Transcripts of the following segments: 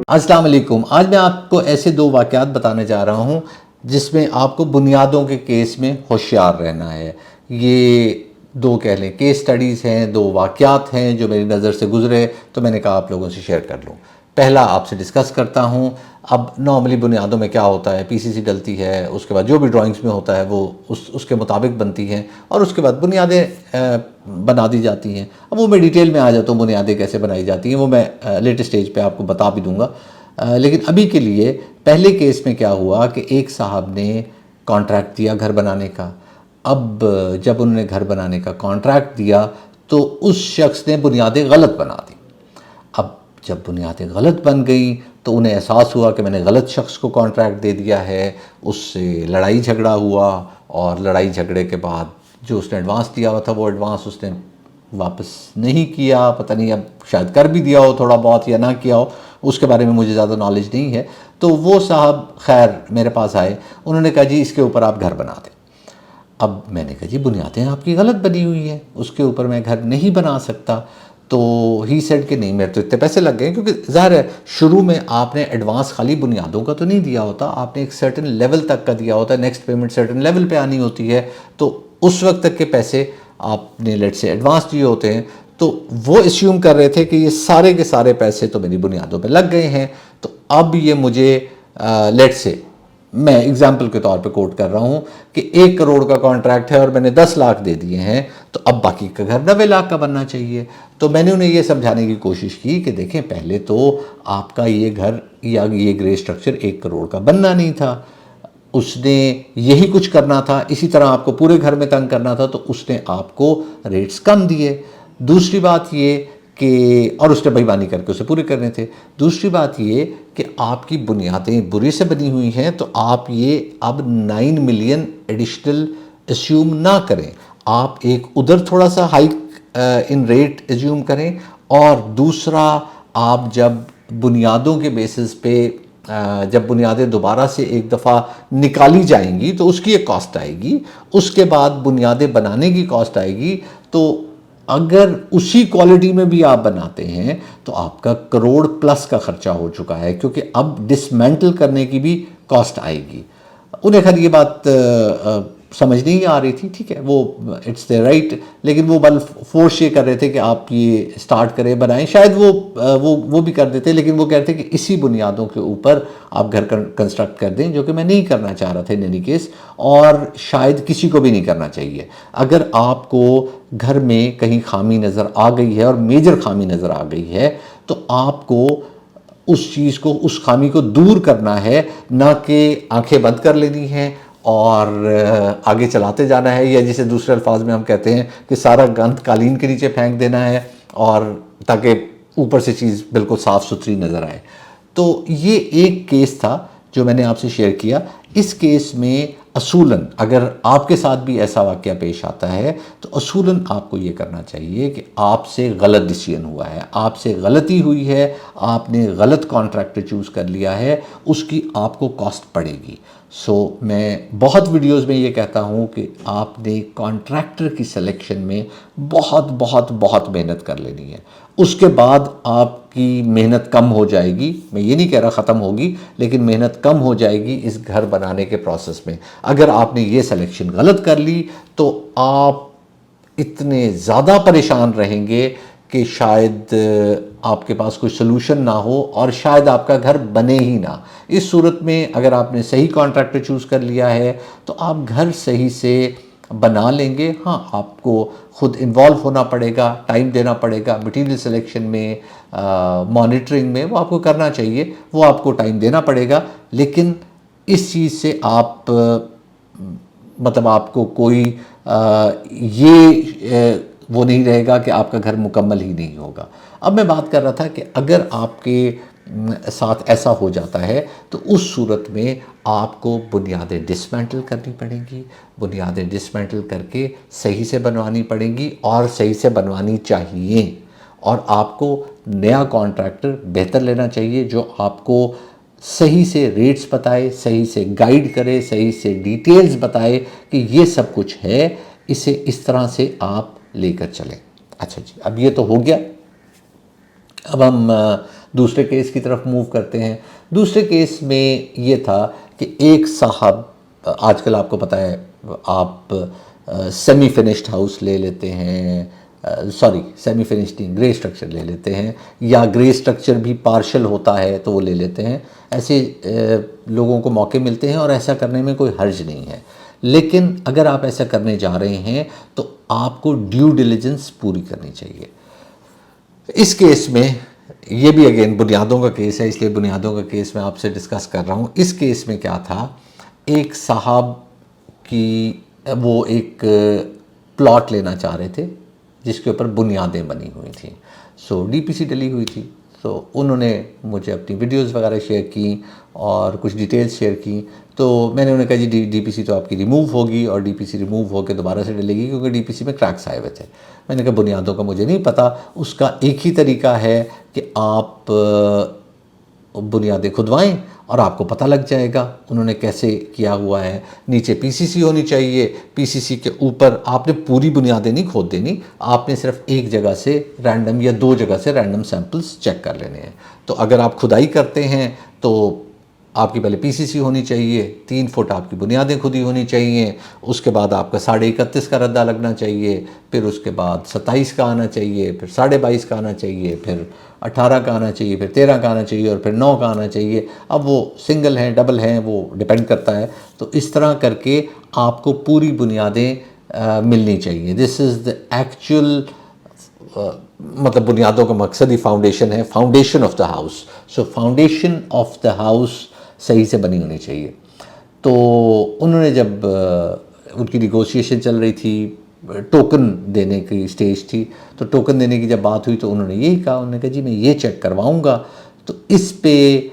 अस्सलाम वालेकुम। आज मैं आपको ऐसे दो वाक़यात बताने जा रहा हूँ जिसमें आपको बुनियादों के केस में होशियार रहना है। ये दो कह लें केस स्टडीज़ हैं, दो वाक़यात हैं जो मेरी नज़र से गुज़रे, तो मैंने कहा आप लोगों से शेयर कर लूँ। पहला आपसे डिस्कस करता हूँ। अब नॉर्मली बुनियादों में क्या होता है, पीसीसी डलती है, उसके बाद जो भी ड्राइंग्स में होता है वो उसके मुताबिक बनती हैं और उसके बाद बुनियादें बना दी जाती हैं। अब वो मैं डिटेल में आ जाता हूँ बुनियादें कैसे बनाई जाती हैं, वो मैं लेटेस्ट स्टेज पे आपको बता भी दूंगा। लेकिन अभी के लिए पहले केस में क्या हुआ कि एक साहब ने कॉन्ट्रैक्ट दिया घर बनाने का। अब जब उन्होंने घर बनाने का कॉन्ट्रैक्ट दिया तो उस शख्स ने बुनियादें गलत बना दी। अब जब बुनियादें गलत बन गई तो उन्हें एहसास हुआ कि मैंने गलत शख्स को कॉन्ट्रैक्ट दे दिया है। उससे लड़ाई झगड़ा हुआ और लड़ाई झगड़े के बाद जो उसने एडवांस दिया हुआ था वो एडवांस उसने वापस नहीं किया। पता नहीं, अब शायद कर भी दिया हो थोड़ा बहुत या ना किया हो, उसके बारे में मुझे ज़्यादा नॉलेज नहीं है। तो वो साहब खैर मेरे पास आए, उन्होंने कहा जी इसके ऊपर आप घर बना दें। अब मैंने कहा जी बुनियादें आपकी गलत बनी हुई हैं, उसके ऊपर मैं घर नहीं बना सकता। तो ही सेड कि नहीं, मेरे तो इतने पैसे लग गए, क्योंकि ज़ाहिर है शुरू में आपने एडवांस खाली बुनियादों का तो नहीं दिया होता, आपने एक सर्टेन लेवल तक का दिया होता है, नेक्स्ट पेमेंट सर्टेन लेवल पे आनी होती है, तो उस वक्त तक के पैसे आपने लेट से एडवांस दिए होते हैं। तो वो एस्यूम कर रहे थे कि ये सारे के सारे पैसे तो मेरी बुनियादों पे लग गए हैं, तो अब ये मुझे लेट से, मैं एग्जाम्पल के तौर पे कोट कर रहा हूँ कि 1 करोड़ का कॉन्ट्रैक्ट है और मैंने 10 लाख दे दिए हैं, तो अब बाकी का घर 90 लाख का बनना चाहिए। तो मैंने उन्हें ये समझाने की कोशिश की कि देखें पहले तो आपका ये घर या ये ग्रे स्ट्रक्चर 1 करोड़ का बनना नहीं था, उसने यही कुछ करना था, इसी तरह आपको पूरे घर में तंग करना था, तो उसने आपको रेट्स कम दिए। दूसरी बात ये कि और उसने बेईमानी करके उसे पूरे करने थे। दूसरी बात ये कि आपकी बुनियादें बुरी से बनी हुई हैं, तो आप ये अब 9 मिलियन एडिशनल एस्यूम ना करें, आप एक उधर थोड़ा सा हाइक इन रेट एज्यूम करें। और दूसरा, आप जब बुनियादों के बेसिस पे जब बुनियादें दोबारा से एक दफ़ा निकाली जाएंगी तो उसकी एक कॉस्ट आएगी, उसके बाद बुनियादें बनाने की कॉस्ट आएगी। तो अगर उसी क्वालिटी में भी आप बनाते हैं तो आपका करोड़ प्लस का खर्चा हो चुका है, क्योंकि अब डिसमेंटल करने की भी कॉस्ट आएगी। उन्हें खैर ये बात समझ नहीं आ रही थी, ठीक है, वो इट्स द राइट, लेकिन वो बल फोर्स ये कर रहे थे कि आप ये स्टार्ट करें, बनाएं। शायद वो भी कर देते, लेकिन वो कहते कि इसी बुनियादों के ऊपर आप घर कंस्ट्रक्ट कर दें, जो कि मैं नहीं करना चाह रहा था इन एनी केस, और शायद किसी को भी नहीं करना चाहिए। अगर आपको घर में कहीं खामी नज़र आ गई है और मेजर खामी नज़र आ गई है, तो आपको उस चीज़ को, उस खामी को दूर करना है, ना कि आंखें बंद कर लेनी है और आगे चलाते जाना है, या जिसे दूसरे अल्फाज में हम कहते हैं कि सारा गंद कालीन के नीचे फेंक देना है, और ताकि ऊपर से चीज़ बिल्कुल साफ़ सुथरी नज़र आए। तो ये एक केस था जो मैंने आपसे शेयर किया। इस केस में असूलन अगर आपके साथ भी ऐसा वाक़या पेश आता है तो असूलन आपको ये करना चाहिए कि आपसे गलत डिसीजन हुआ है, आपसे गलती हुई है, आपने गलत कॉन्ट्रैक्टर चूज़ कर लिया है, उसकी आपको कॉस्ट पड़ेगी। मैं बहुत वीडियोस में ये कहता हूँ कि आपने कॉन्ट्रैक्टर की सिलेक्शन में बहुत बहुत बहुत मेहनत कर लेनी है। उसके बाद आपकी मेहनत कम हो जाएगी, मैं ये नहीं कह रहा ख़त्म होगी, लेकिन मेहनत कम हो जाएगी इस घर बनाने के प्रोसेस में। अगर आपने ये सिलेक्शन गलत कर ली तो आप इतने ज़्यादा परेशान रहेंगे कि शायद आपके पास कोई सलूशन ना हो और शायद आपका घर बने ही ना। इस सूरत में अगर आपने सही कॉन्ट्रैक्टर चूज़ कर लिया है तो आप घर सही से बना लेंगे। हाँ, आपको खुद इन्वॉल्व होना पड़ेगा, टाइम देना पड़ेगा, मटेरियल सिलेक्शन में, मॉनिटरिंग में, वो आपको करना चाहिए, वो आपको टाइम देना पड़ेगा। लेकिन इस चीज़ से आप मतलब आपको कोई वो नहीं रहेगा कि आपका घर मुकम्मल ही नहीं होगा। अब मैं बात कर रहा था कि अगर आपके साथ ऐसा हो जाता है तो उस सूरत में आपको बुनियादें डिसमेंटल करनी पड़ेंगी, बुनियादें डिसमेंटल करके सही से बनवानी पड़ेंगी और सही से बनवानी चाहिए। और आपको नया कॉन्ट्रैक्टर बेहतर लेना चाहिए जो आपको सही से रेट्स बताए, सही से गाइड करे, सही से डिटेल्स बताए कि ये सब कुछ है, इसे इस तरह से आप लेकर चलें। अच्छा जी, अब ये तो हो गया। अब हम दूसरे केस की तरफ मूव करते हैं। दूसरे केस में ये था कि एक साहब, आजकल आपको पता है आप सेमी फिनिश्ड हाउस ले लेते हैं, सॉरी सेमी फिनिश्ड नहीं, ग्रे स्ट्रक्चर ले लेते हैं, या ग्रे स्ट्रक्चर भी पार्शल होता है तो वो ले लेते हैं। ऐसे लोगों को मौके मिलते हैं और ऐसा करने में कोई हर्ज नहीं है। लेकिन अगर आप ऐसा करने जा रहे हैं तो आपको ड्यू डिलिजेंस पूरी करनी चाहिए। इस केस में ये भी अगेन बुनियादों का केस है, इसलिए बुनियादों का केस मैं आपसे डिस्कस कर रहा हूँ। इस केस में क्या था, एक साहब की वो एक प्लॉट लेना चाह रहे थे जिसके ऊपर बुनियादें बनी हुई थी। सो डीपीसी डली हुई थी। तो उन्होंने मुझे अपनी वीडियोस वगैरह शेयर की और कुछ डिटेल्स शेयर की। तो मैंने उन्हें कहा जी डीपीसी तो आपकी रिमूव होगी और डीपीसी रिमूव होकर दोबारा से डलेगी क्योंकि डीपीसी में क्रैक्स आए हुए थे। मैंने कहा बुनियादों का मुझे नहीं पता, उसका एक ही तरीका है कि आप बुनियादें खुदवाएं और आपको पता लग जाएगा उन्होंने कैसे किया हुआ है। नीचे पीसीसी होनी चाहिए, पीसीसी के ऊपर आपने पूरी बुनियादें नहीं खोद देनी, आपने सिर्फ एक जगह से रैंडम या दो जगह से रैंडम सैंपल्स चेक कर लेने हैं। तो अगर आप खुदाई करते हैं तो आपकी पहले पीसीसी होनी चाहिए, 3 फुट आपकी बुनियादें खुदी होनी चाहिए, उसके बाद आपका 31.5 का रद्दा लगना चाहिए, फिर उसके बाद 27 का आना चाहिए, फिर 22.5 का आना चाहिए, फिर 18 का आना चाहिए, फिर 13 का आना चाहिए और फिर 9 का आना चाहिए। अब वो सिंगल हैं डबल हैं वो डिपेंड करता है। तो इस तरह करके आपको पूरी बुनियादें मिलनी चाहिए। दिस इज़ द एक्चुअल मतलब बुनियादों का मकसद ही फाउंडेशन है, foundation of the house. So foundation of the house सही से बनी होनी चाहिए। तो उन्होंने जब उनकी निगोशिएशन चल रही थी, टोकन देने की स्टेज थी, तो टोकन देने की जब बात हुई तो उन्होंने यही कहा, उन्होंने कहा जी मैं ये चेक करवाऊँगा। तो इस पे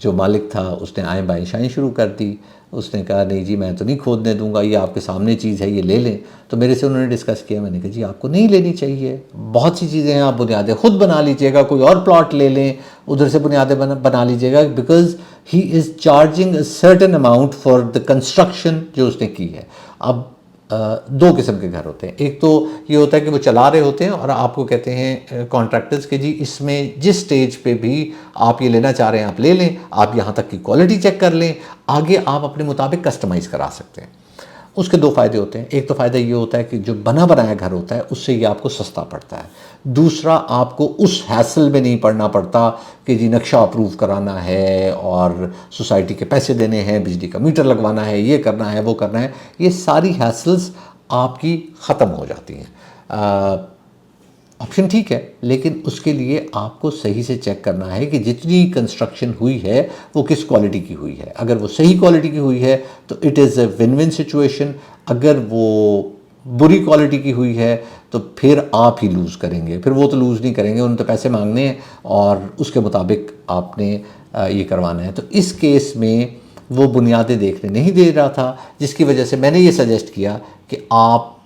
जो मालिक था उसने आएँ बाएँ शाएँ शुरू कर दी। उसने कहा नहीं जी मैं तो नहीं खोदने दूंगा, ये आपके सामने चीज़ है, ये ले लें। तो मेरे से उन्होंने डिस्कस किया, मैंने कहा जी आपको नहीं लेनी चाहिए, बहुत सी चीज़ें हैं, आप बुनियादें खुद बना लीजिएगा, कोई और प्लॉट ले लें, उधर से बुनियादें बना लीजिएगा, because he is charging a certain amount for the construction जो उसने की है। अब दो किस्म के घर होते हैं। एक तो ये होता है कि वो चला रहे होते हैं और आपको कहते हैं कॉन्ट्रैक्टर्स के जी इसमें जिस स्टेज पे भी आप ये लेना चाह रहे हैं आप ले लें, आप यहाँ तक की क्वालिटी चेक कर लें, आगे आप अपने मुताबिक कस्टमाइज़ करा सकते हैं। उसके दो फ़ायदे होते हैं। एक तो फ़ायदा ये होता है कि जो बना बनाया घर होता है उससे ये आपको सस्ता पड़ता है। दूसरा, आपको उस हैसल में नहीं पड़ना पड़ता कि जी नक्शा अप्रूव कराना है और सोसाइटी के पैसे देने हैं, बिजली का मीटर लगवाना है, ये करना है वो करना है। ये सारी हैसल्स आपकी ख़त्म हो जाती हैं। ऑप्शन ठीक है, लेकिन उसके लिए आपको सही से चेक करना है कि जितनी कंस्ट्रक्शन हुई है वो किस क्वालिटी की हुई है। अगर वो सही क्वालिटी की हुई है तो it is a win win situation. अगर वो बुरी क्वालिटी की हुई है तो फिर आप ही लूज़ करेंगे। फिर वो तो लूज़ नहीं करेंगे, उन्हें तो पैसे मांगने हैं और उसके मुताबिक आपने ये करवाना है। तो इस केस में वो बुनियादें देखने नहीं दे रहा था, जिसकी वजह से मैंने ये सजेस्ट किया कि आप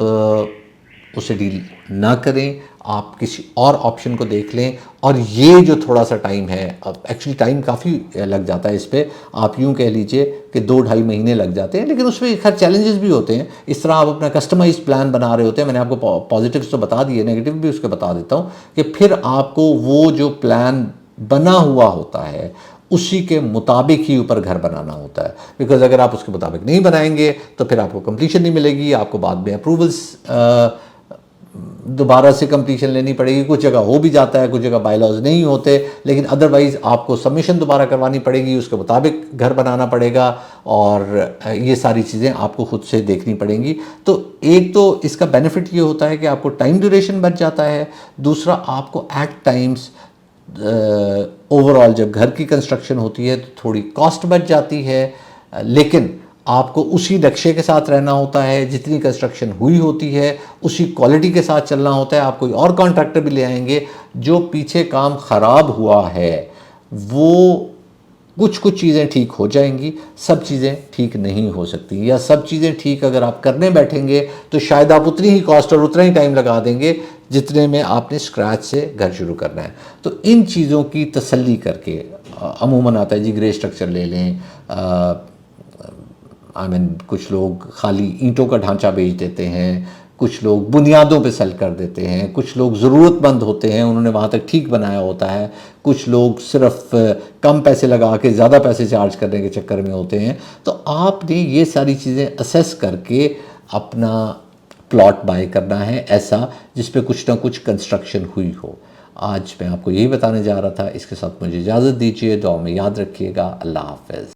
उसे डील ना करें, आप किसी और ऑप्शन को देख लें। और ये जो थोड़ा सा टाइम है, अब एक्चुअली टाइम काफ़ी लग जाता है इस पे, आप यूँ कह लीजिए कि 2-2.5 महीने लग जाते हैं, लेकिन उसमें खैर चैलेंजेस भी होते हैं। इस तरह आप अपना कस्टमाइज्ड प्लान बना रहे होते हैं। मैंने आपको पॉजिटिव्स तो बता दिए, नेगेटिव भी उसके बता देता हूँ कि फिर आपको वो जो प्लान बना हुआ होता है उसी के मुताबिक ही ऊपर घर बनाना होता है। बिकॉज अगर आप उसके मुताबिक नहीं बनाएंगे तो फिर आपको कंप्लीशन नहीं मिलेगी, आपको बाद में अप्रूवल्स दोबारा से कंप्लीशन लेनी पड़ेगी। कुछ जगह हो भी जाता है, कुछ जगह बायलॉज नहीं होते, लेकिन अदरवाइज़ आपको सबमिशन दोबारा करवानी पड़ेगी, उसके मुताबिक घर बनाना पड़ेगा और ये सारी चीज़ें आपको खुद से देखनी पड़ेंगी। तो एक तो इसका बेनिफिट ये होता है कि आपको टाइम ड्यूरेशन बच जाता है। दूसरा, आपको एट टाइम्स ओवरऑल जब घर की कंस्ट्रक्शन होती है तो थोड़ी कॉस्ट बच जाती है, लेकिन आपको उसी नक्शे के साथ रहना होता है, जितनी कंस्ट्रक्शन हुई होती है उसी क्वालिटी के साथ चलना होता है। आप कोई और कॉन्ट्रैक्टर भी ले आएंगे, जो पीछे काम ख़राब हुआ है वो कुछ चीज़ें ठीक हो जाएंगी, सब चीज़ें ठीक नहीं हो सकती, या सब चीज़ें ठीक अगर आप करने बैठेंगे तो शायद आप उतनी ही कॉस्ट और उतना ही टाइम लगा देंगे जितने में आपने स्क्रैच से घर शुरू करना है। तो इन चीज़ों की तसल्ली करके अमूमन आता है जी ग्रे स्ट्रक्चर ले लें। कुछ लोग खाली ईंटों का ढांचा बेच देते हैं, कुछ लोग बुनियादों पे सेल कर देते हैं, कुछ लोग ज़रूरतमंद होते हैं, उन्होंने वहाँ तक ठीक बनाया होता है, कुछ लोग सिर्फ कम पैसे लगा के ज़्यादा पैसे चार्ज करने के चक्कर में होते हैं। तो आपने ये सारी चीज़ें असेस करके अपना प्लॉट बाय करना है ऐसा जिस पे कुछ ना कुछ कंस्ट्रक्शन हुई हो। आज मैं आपको यही बताने जा रहा था। इसके साथ मुझे इजाज़त दीजिए, दुआ में याद रखिएगा। अल्लाह हाफ़िज़।